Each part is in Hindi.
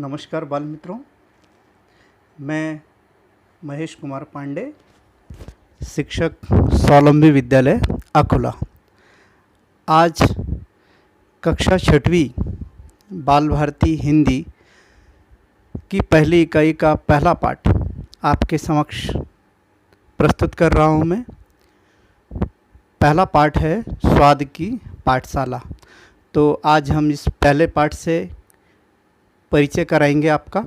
नमस्कार बाल मित्रों, मैं महेश कुमार पांडे, शिक्षक स्वावलंबी विद्यालय अकोला। आज कक्षा 6वीं बाल भारती हिंदी की पहली इकाई का पहला पाठ आपके समक्ष प्रस्तुत कर रहा हूँ मैं। पहला पाठ है स्वाद की पाठशाला। तो आज हम इस पहले पाठ से परिचय कराएंगे आपका।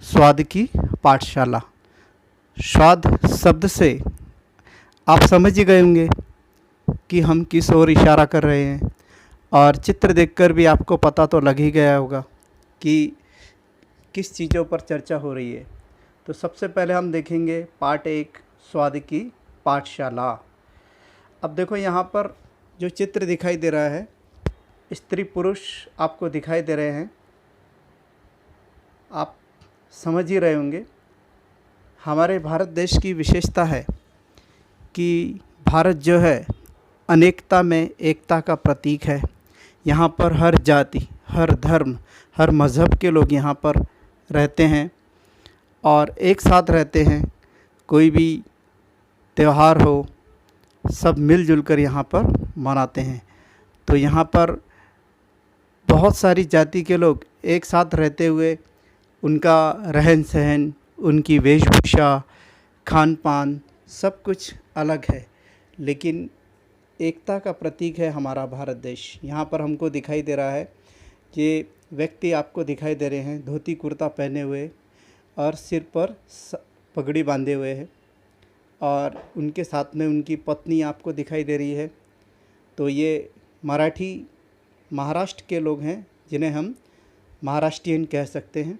स्वाद की पाठशाला। स्वाद शब्द से आप समझ ही गए होंगे कि हम किस ओर इशारा कर रहे हैं, और चित्र देखकर भी आपको पता तो लग ही गया होगा कि किस चीज़ों पर चर्चा हो रही है। तो सबसे पहले हम देखेंगे पाठ 1 स्वाद की पाठशाला। अब देखो, यहाँ पर जो चित्र दिखाई दे रहा है, स्त्री पुरुष आपको दिखाई दे रहे हैं। आप समझ ही रहे होंगे, हमारे भारत देश की विशेषता है कि भारत जो है अनेकता में एकता का प्रतीक है। यहाँ पर हर जाति, हर धर्म, हर मज़हब के लोग यहाँ पर रहते हैं और एक साथ रहते हैं। कोई भी त्यौहार हो, सब मिलजुल कर यहाँ पर मनाते हैं। तो यहाँ पर बहुत सारी जाति के लोग एक साथ रहते हुए उनका रहन सहन, उनकी वेशभूषा, खान पान सब कुछ अलग है, लेकिन एकता का प्रतीक है हमारा भारत देश। यहाँ पर हमको दिखाई दे रहा है कि व्यक्ति आपको दिखाई दे रहे हैं धोती कुर्ता पहने हुए और सिर पर पगड़ी बांधे हुए हैं, और उनके साथ में उनकी पत्नी आपको दिखाई दे रही है। तो ये महाराष्ट्र के लोग हैं, जिन्हें हम महाराष्ट्रियन कह सकते हैं।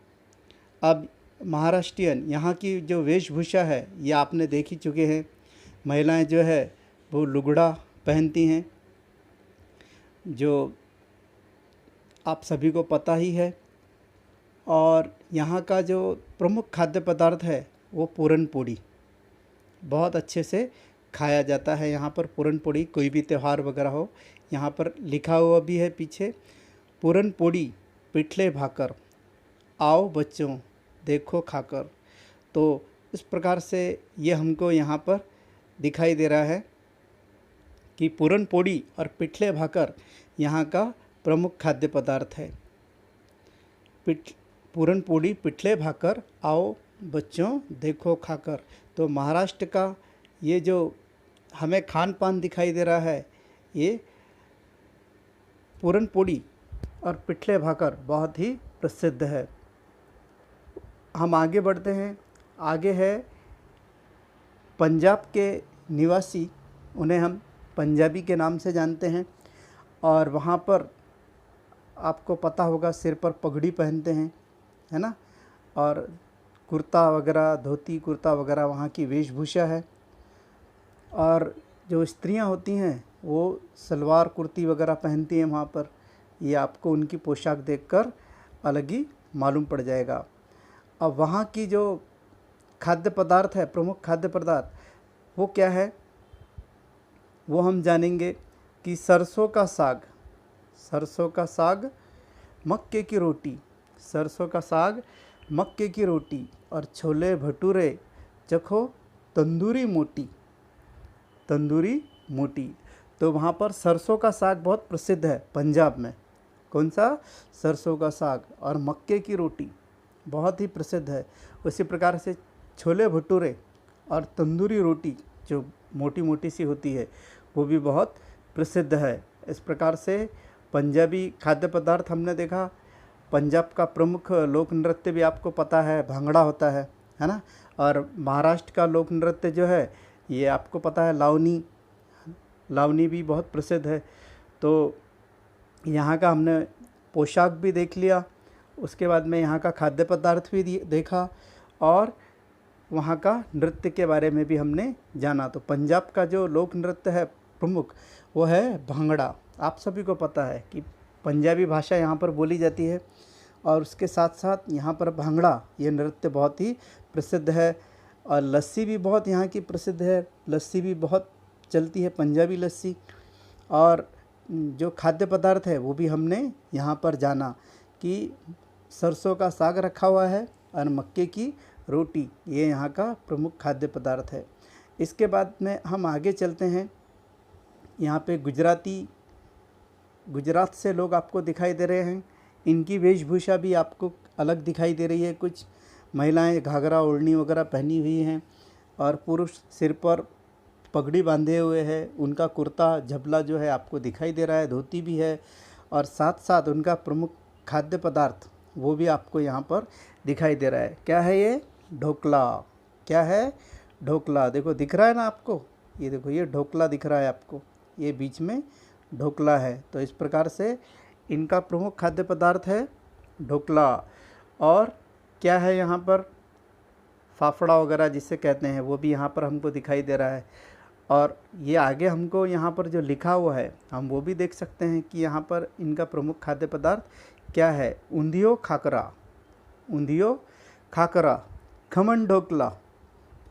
अब महाराष्ट्रियन, यहाँ की जो वेशभूषा है ये आपने देख ही चुके हैं। महिलाएं जो है वो लुगड़ा पहनती हैं, जो आप सभी को पता ही है। और यहाँ का जो प्रमुख खाद्य पदार्थ है वो पूरन पोड़ी बहुत अच्छे से खाया जाता है। यहाँ पर पूरन पोड़ी, कोई भी त्यौहार वगैरह हो, यहाँ पर लिखा हुआ भी है पीछे, पूरन पोड़ी पिठले भाकर, आओ बच्चों देखो खाकर। तो इस प्रकार से ये हमको यहाँ पर दिखाई दे रहा है कि पूरन पोड़ी और पिठले भाकर यहाँ का प्रमुख खाद्य पदार्थ है। पूरन पोड़ी पिठले भाकर, आओ बच्चों देखो खाकर। तो महाराष्ट्र का ये जो हमें खान पान दिखाई दे रहा है, ये पूरन पोड़ी और पिठले भाकर बहुत ही प्रसिद्ध है। हम आगे बढ़ते हैं। आगे है पंजाब के निवासी, उन्हें हम पंजाबी के नाम से जानते हैं, और वहाँ पर आपको पता होगा सिर पर पगड़ी पहनते हैं, है ना, और कुर्ता वगैरह, धोती कुर्ता वगैरह वहाँ की वेशभूषा है। और जो स्त्रियाँ होती हैं वो सलवार कुर्ती वगैरह पहनती हैं वहाँ पर। ये आपको उनकी पोशाक देखकर अलग ही मालूम पड़ जाएगा। अब वहाँ की जो खाद्य पदार्थ है, प्रमुख खाद्य पदार्थ, वो क्या है वो हम जानेंगे कि सरसों का साग, मक्के की रोटी, सरसों का साग, मक्के की रोटी और छोले भटूरे चखो तंदूरी मोटी। तो वहाँ पर सरसों का साग बहुत प्रसिद्ध है पंजाब में। कौन सा? सरसों का साग। और मक्के की रोटी बहुत ही प्रसिद्ध है। उसी प्रकार से छोले भटूरे और तंदूरी रोटी जो मोटी मोटी सी होती है वो भी बहुत प्रसिद्ध है। इस प्रकार से पंजाबी खाद्य पदार्थ हमने देखा। पंजाब का प्रमुख लोक नृत्य भी आपको पता है, भांगड़ा होता है ना। और महाराष्ट्र का लोक नृत्य जो है ये आपको पता है, लावनी भी बहुत प्रसिद्ध है। तो यहाँ का हमने पोशाक भी देख लिया, उसके बाद में यहाँ का खाद्य पदार्थ भी देखा, और वहाँ का नृत्य के बारे में भी हमने जाना। तो पंजाब का जो लोक नृत्य है प्रमुख, वो है भांगड़ा। आप सभी को पता है कि पंजाबी भाषा यहाँ पर बोली जाती है, और उसके साथ साथ यहाँ पर भांगड़ा ये नृत्य बहुत ही प्रसिद्ध है। और लस्सी भी बहुत यहाँ की प्रसिद्ध है, लस्सी भी बहुत चलती है, पंजाबी लस्सी। और जो खाद्य पदार्थ है वो भी हमने यहाँ पर जाना कि सरसों का साग रखा हुआ है और मक्के की रोटी, ये यहाँ का प्रमुख खाद्य पदार्थ है। इसके बाद में हम आगे चलते हैं। यहाँ पे गुजरात से लोग आपको दिखाई दे रहे हैं। इनकी वेशभूषा भी आपको अलग दिखाई दे रही है। कुछ महिलाएं घाघरा ओढ़नी वगैरह पहनी हुई हैं और पुरुष सिर पर पगड़ी बांधे हुए हैं। उनका कुर्ता झबला जो है आपको दिखाई दे रहा है, धोती भी है, और साथ साथ उनका प्रमुख खाद्य पदार्थ वो भी आपको यहाँ पर दिखाई दे रहा है। क्या है ये? ढोकला। क्या है? ढोकला। देखो दिख रहा है ना आपको, ये देखो ये ढोकला दिख रहा है आपको, ये बीच में ढोकला है। तो इस प्रकार से इनका प्रमुख खाद्य पदार्थ है ढोकला। और क्या है यहाँ पर? फाफड़ा वगैरह जिसे कहते हैं, वो भी यहाँ पर हमको दिखाई दे रहा है। और ये आगे हमको यहाँ पर जो लिखा हुआ है हम वो भी देख सकते हैं कि यहाँ पर इनका प्रमुख खाद्य पदार्थ क्या है? ऊंधियो खाकरा। ऊंधियो खाकरा, खमन ढोकला।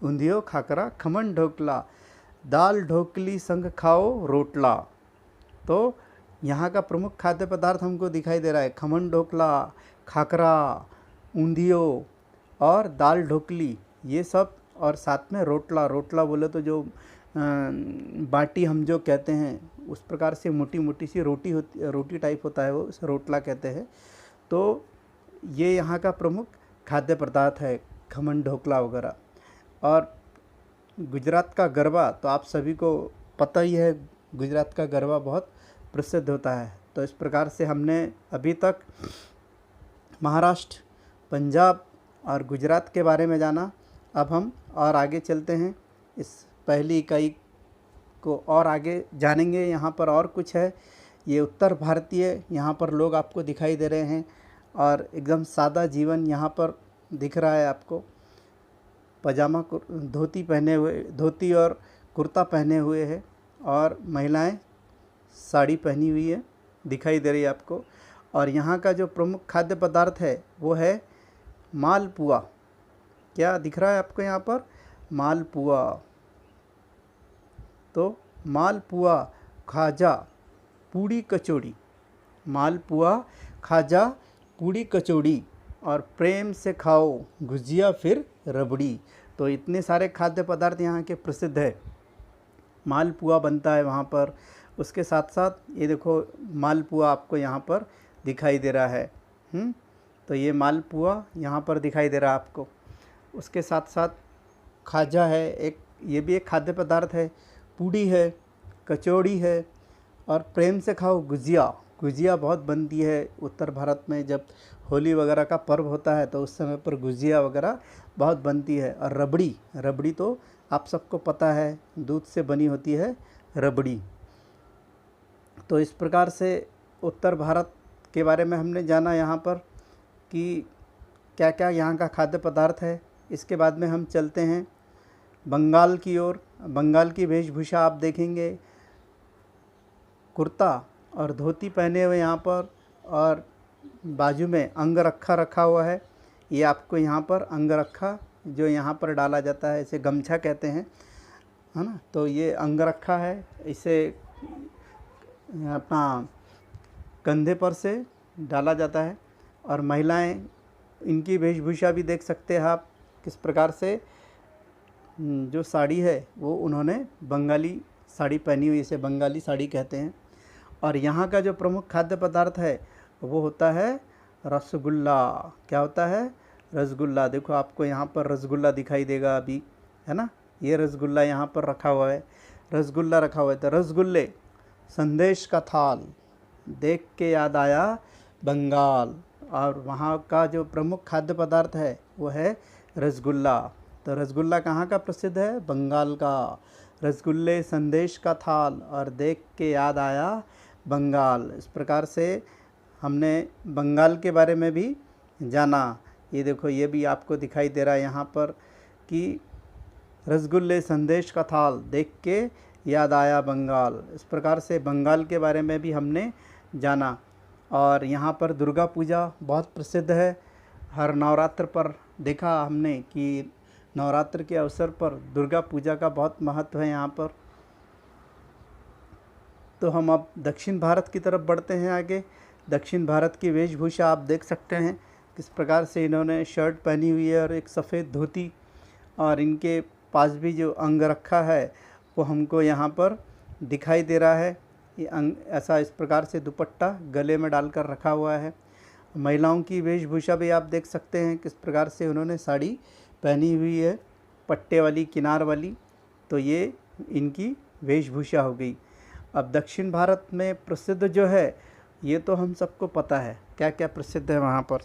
ऊंधियो खाकरा, खमन ढोकला, दाल ढोकली संग खाओ रोटला। तो यहाँ का प्रमुख खाद्य पदार्थ हमको दिखाई दे रहा है खमन ढोकला, खाकरा, ऊंधियो और दाल ढोकली, ये सब, और साथ में रोटला। रोटला बोले तो जो बाटी हम जो कहते हैं उस प्रकार से मोटी मोटी सी रोटी होती, रोटी टाइप होता है, वो उसे रोटला कहते हैं। तो ये यहाँ का प्रमुख खाद्य पदार्थ है खमन ढोकला वगैरह। और गुजरात का गरबा तो आप सभी को पता ही है, गुजरात का गरबा बहुत प्रसिद्ध होता है। तो इस प्रकार से हमने अभी तक महाराष्ट्र, पंजाब और गुजरात के बारे में जाना। अब हम और आगे चलते हैं, इस पहली इकाई को और आगे जानेंगे। यहाँ पर और कुछ है, ये उत्तर भारतीय यहाँ पर लोग आपको दिखाई दे रहे हैं और एकदम सादा जीवन यहाँ पर दिख रहा है आपको। पजामा धोती पहने हुए, धोती और कुर्ता पहने हुए है, और महिलाएं साड़ी पहनी हुई है, दिखाई दे रही है आपको। और यहाँ का जो प्रमुख खाद्य पदार्थ है वो है मालपुआ। क्या दिख रहा है आपको यहाँ पर? मालपुआ। तो मालपुआ, खाजा, पूड़ी कचौड़ी। मालपुआ, खाजा, पूड़ी कचौड़ी और प्रेम से खाओ गुजिया फिर रबड़ी। तो इतने सारे खाद्य पदार्थ यहाँ के प्रसिद्ध है। मालपुआ बनता है वहाँ पर। उसके साथ साथ ये देखो मालपुआ आपको यहाँ पर दिखाई दे रहा है। तो ये मालपुआ यहाँ पर दिखाई दे रहा है आपको। उसके साथ साथ खाजा है एक, ये भी एक खाद्य पदार्थ है। पूड़ी है, कचौड़ी है, और प्रेम से खाओ गुजिया। गुजिया बहुत बनती है उत्तर भारत में, जब होली वगैरह का पर्व होता है तो उस समय पर गुजिया वगैरह बहुत बनती है। और रबड़ी, रबड़ी तो आप सबको पता है, दूध से बनी होती है रबड़ी। तो इस प्रकार से उत्तर भारत के बारे में हमने जाना यहाँ पर कि क्या क्या यहाँ का खाद्य पदार्थ है। इसके बाद में हम चलते हैं बंगाल की ओर। बंगाल की वेशभूषा आप देखेंगे, कुर्ता और धोती पहने हुए यहाँ पर, और बाजू में अंगरखा रखा हुआ है। ये आपको यहाँ पर अंगरखा जो यहाँ पर डाला जाता है, इसे गमछा कहते हैं, है ना। तो ये अंगरखा है, इसे अपना कंधे पर से डाला जाता है। और महिलाएं, इनकी वेशभूषा भी देख सकते हैं आप किस प्रकार से, जो साड़ी है वो उन्होंने बंगाली साड़ी पहनी हुई, इसे बंगाली साड़ी कहते हैं। और यहाँ का जो प्रमुख खाद्य पदार्थ है वो होता है रसगुल्ला। क्या होता है? रसगुल्ला। देखो आपको यहाँ पर रसगुल्ला दिखाई देगा अभी, है ना। ये रसगुल्ला यहाँ पर रखा हुआ है, रसगुल्ला रखा हुआ है। तो रसगुल्ले, संदेश का थाल, देख के याद आया बंगाल। और वहाँ का जो प्रमुख खाद्य पदार्थ है वो है रसगुल्ला। तो रसगुल्ला कहाँ का प्रसिद्ध है? बंगाल का। रसगुल्ले, संदेश का थाल और देख के याद आया बंगाल। इस प्रकार से हमने बंगाल के बारे में भी जाना। ये देखो, ये भी आपको दिखाई दे रहा है यहाँ पर कि रसगुल्ले, संदेश का थाल, देख के याद आया बंगाल। इस प्रकार से बंगाल के बारे में भी हमने जाना। और यहाँ पर दुर्गा पूजा बहुत प्रसिद्ध है। हर नवरात्र पर देखा हमने कि नवरात्र के अवसर पर दुर्गा पूजा का बहुत महत्व है यहाँ पर। तो हम अब दक्षिण भारत की तरफ बढ़ते हैं आगे। दक्षिण भारत की वेशभूषा आप देख सकते हैं किस प्रकार से इन्होंने शर्ट पहनी हुई है और एक सफ़ेद धोती, और इनके पास भी जो अंग रखा है वो हमको यहाँ पर दिखाई दे रहा है। ये अंग ऐसा इस प्रकार से दुपट्टा गले में डालकर रखा हुआ है। महिलाओं की वेशभूषा भी आप देख सकते हैं किस प्रकार से उन्होंने साड़ी पहनी हुई है, पट्टे वाली, किनार वाली। तो ये इनकी वेशभूषा हो गई। अब दक्षिण भारत में प्रसिद्ध जो है ये तो हम सबको पता है, क्या क्या प्रसिद्ध है वहाँ पर।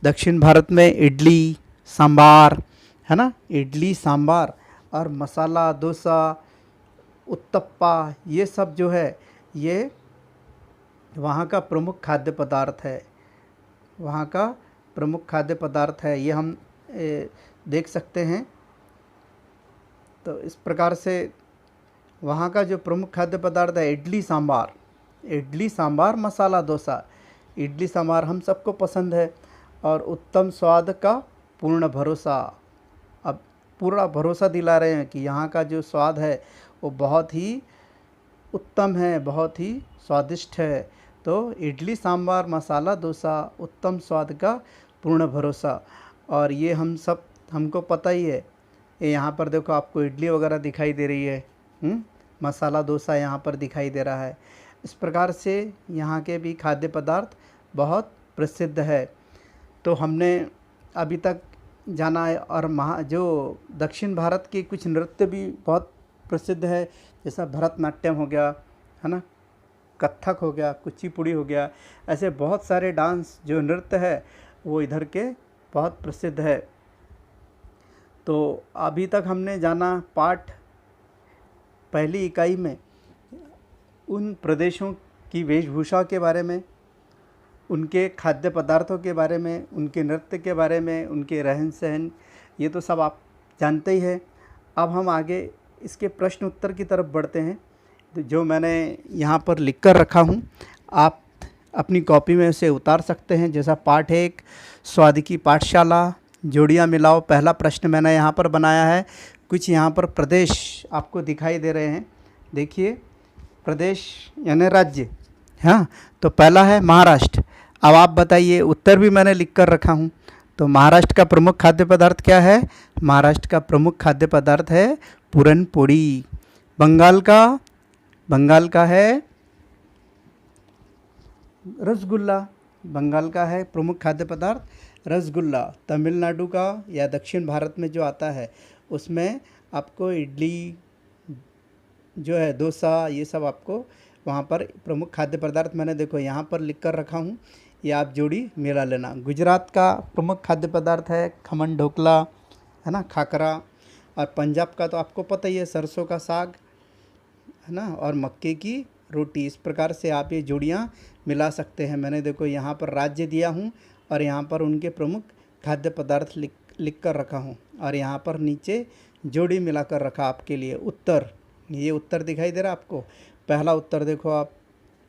दक्षिण भारत में इडली सांबार है ना, इडली सांबार और मसाला डोसा, उत्तप्पा, ये सब जो है ये वहाँ का प्रमुख खाद्य पदार्थ है। वहाँ का प्रमुख खाद्य पदार्थ है, ये हम देख सकते हैं। तो इस प्रकार से वहाँ का जो प्रमुख खाद्य पदार्थ है इडली सांबार, इडली सांबार मसाला डोसा। इडली सांबार हम सबको पसंद है। और उत्तम स्वाद का पूर्ण भरोसा, अब पूरा भरोसा दिला रहे हैं कि यहाँ का जो स्वाद है वो बहुत ही उत्तम है, बहुत ही स्वादिष्ट है। तो इडली सांबार मसाला डोसा, उत्तम स्वाद का पूर्ण भरोसा। और ये हमको पता ही है। ये यहाँ पर देखो आपको इडली वगैरह दिखाई दे रही है, मसाला डोसा यहाँ पर दिखाई दे रहा है। इस प्रकार से यहाँ के भी खाद्य पदार्थ बहुत प्रसिद्ध है। तो हमने अभी तक जाना है। और जो दक्षिण भारत के कुछ नृत्य भी बहुत प्रसिद्ध है, जैसा भरतनाट्यम हो गया है ना, कथक हो गया, कुचिपुड़ी हो गया। ऐसे बहुत सारे डांस जो नृत्य है वो इधर के बहुत प्रसिद्ध है। तो अभी तक हमने जाना पाठ पहली इकाई में उन प्रदेशों की वेशभूषा के बारे में, उनके खाद्य पदार्थों के बारे में, उनके नृत्य के बारे में, उनके रहन सहन, ये तो सब आप जानते ही हैं। अब हम आगे इसके प्रश्न उत्तर की तरफ बढ़ते हैं। तो जो मैंने यहाँ पर लिख कर रखा हूँ आप अपनी कॉपी में से उतार सकते हैं। जैसा पाठ 1 स्वाद की पाठशाला, जोड़ियाँ मिलाओ, पहला प्रश्न मैंने यहाँ पर बनाया है। कुछ यहाँ पर प्रदेश आपको दिखाई दे रहे हैं, देखिए प्रदेश यानी राज्य। हाँ, तो पहला है महाराष्ट्र। अब आप बताइए, उत्तर भी मैंने लिख कर रखा हूँ। तो महाराष्ट्र का प्रमुख खाद्य पदार्थ क्या है? महाराष्ट्र का प्रमुख खाद्य पदार्थ है पूरन पोड़ी। बंगाल का है रसगुल्ला। बंगाल का है प्रमुख खाद्य पदार्थ रसगुल्ला। तमिलनाडु का या दक्षिण भारत में जो आता है उसमें आपको इडली जो है, डोसा, ये सब आपको वहाँ पर प्रमुख खाद्य पदार्थ मैंने देखो यहाँ पर लिख कर रखा हूँ, ये आप जोड़ी मिला लेना। गुजरात का प्रमुख खाद्य पदार्थ है खमन ढोकला है ना, खाकरा। और पंजाब का तो आपको पता ही है, सरसों का साग है ना, और मक्के की रोटी। इस प्रकार से आप ये जोड़ियाँ मिला सकते हैं। मैंने देखो यहाँ पर राज्य दिया हूँ और यहाँ पर उनके प्रमुख खाद्य पदार्थ लिख कर रखा हूँ, और यहाँ पर नीचे जोड़ी मिला कर रखा आपके लिए। उत्तर, ये उत्तर दिखाई दे रहा आपको। पहला उत्तर देखो आप,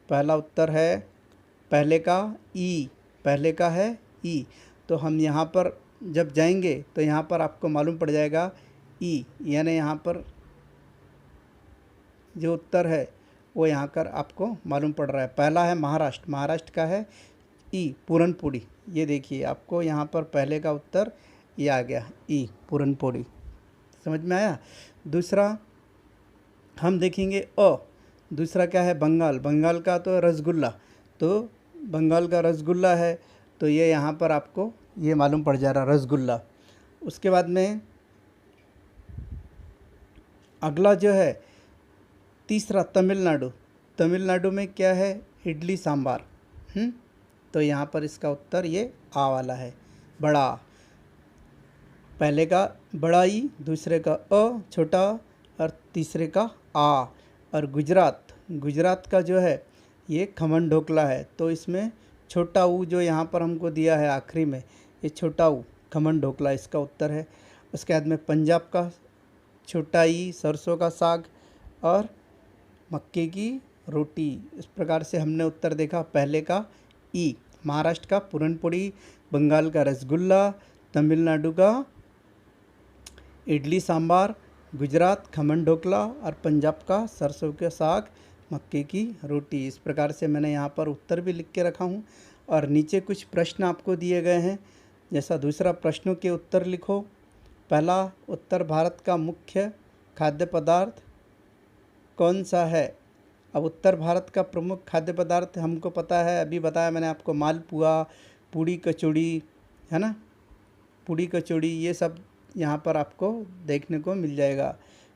पहला उत्तर है पहले का ई, पहले का है ई। तो हम यहाँ पर जब जाएंगे तो यहाँ पर आपको मालूम पड़ जाएगा ई, यानी यहाँ पर जो उत्तर है वो यहाँ कर आपको मालूम पड़ रहा है। पहला है महाराष्ट्र, महाराष्ट्र का है ई, पूरनपोड़ी। ये देखिए आपको यहाँ पर पहले का उत्तर ये आ गया, ई, पूरनपोड़ी। समझ में आया। दूसरा हम देखेंगे अ, दूसरा क्या है? बंगाल। बंगाल का तो रसगुल्ला, तो बंगाल का रसगुल्ला है, तो ये यहाँ पर आपको ये मालूम पड़ जा रहा रसगुल्ला। उसके बाद में अगला जो है तीसरा तमिलनाडु। तमिलनाडु में क्या है? इडली सांबार। तो यहाँ पर इसका उत्तर ये आ वाला है, बड़ा। पहले का बड़ा ई, दूसरे का अ छोटा और तीसरे का आ। और गुजरात, गुजरात का जो है ये खमन ढोकला है, तो इसमें छोटा ऊ जो यहाँ पर हमको दिया है आखिरी में, ये छोटा ऊ खमन ढोकला इसका उत्तर है। उसके बाद में पंजाब का छोटा ई, सरसों का साग और मक्के की रोटी। इस प्रकार से हमने उत्तर देखा, पहले का ई। महाराष्ट्र का पूरनपोड़ी, बंगाल का रसगुल्ला, तमिलनाडु का इडली सांबार, गुजरात खमन ढोकला और पंजाब का सरसों का साग, मक्के की रोटी। इस प्रकार से मैंने यहाँ पर उत्तर भी लिख के रखा हूँ। और नीचे कुछ प्रश्न आपको दिए गए हैं, जैसा दूसरा प्रश्नों के उत्तर लिखो। पहला, उत्तर भारत का मुख्य खाद्य पदार्थ कौन सा है? अब उत्तर भारत का प्रमुख खाद्य पदार्थ हमको पता है, अभी बताया मैंने आपको, मालपुआ, पूड़ी कचौड़ी, है ना, पूड़ी कचौड़ी, ये सब यहाँ पर आपको देखने को मिल जाएगा।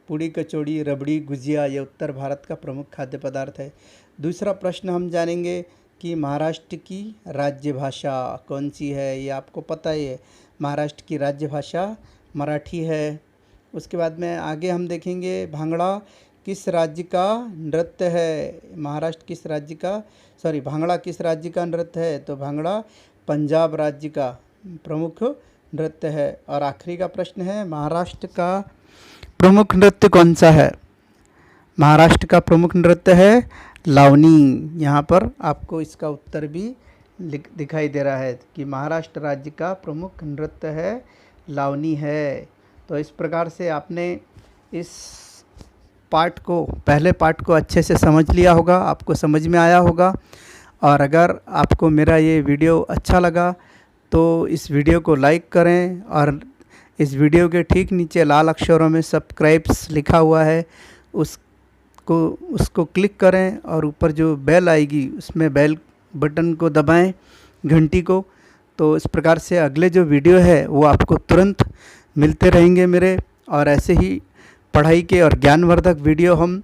पूड़ी कचौड़ी, रबड़ी, गुजिया, ये उत्तर भारत का प्रमुख खाद्य पदार्थ है। दूसरा प्रश्न हम जानेंगे कि महाराष्ट्र की राज्य भाषा कौन सी है? ये आपको पता ही है, महाराष्ट्र की राज्य भाषा मराठी है। उसके बाद में आगे हम देखेंगे भांगड़ा किस राज्य का नृत्य है? महाराष्ट्र किस राज्य का, भांगड़ा किस राज्य का नृत्य है? तो भांगड़ा पंजाब राज्य का प्रमुख नृत्य है। और आखिरी का प्रश्न है, महाराष्ट्र का प्रमुख नृत्य कौन सा है? महाराष्ट्र का प्रमुख नृत्य है लावनी। यहाँ पर आपको इसका उत्तर भी दिखाई दे रहा है कि महाराष्ट्र राज्य का प्रमुख नृत्य है लावनी है। तो इस प्रकार से आपने इस पहले पार्ट को अच्छे से समझ लिया होगा, आपको समझ में आया होगा। और अगर आपको मेरा ये वीडियो अच्छा लगा तो इस वीडियो को लाइक करें, और इस वीडियो के ठीक नीचे लाल अक्षरों में सब्सक्राइब्स लिखा हुआ है, उसको क्लिक करें, और ऊपर जो बेल आएगी उसमें बेल बटन को दबाएं, घंटी को। तो इस प्रकार से अगले जो वीडियो है वो आपको तुरंत मिलते रहेंगे मेरे। और ऐसे ही पढ़ाई के और ज्ञानवर्धक वीडियो हम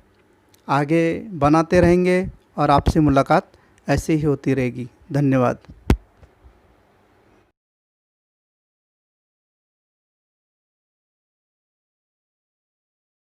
आगे बनाते रहेंगे, और आपसे मुलाकात ऐसे ही होती रहेगी। धन्यवाद।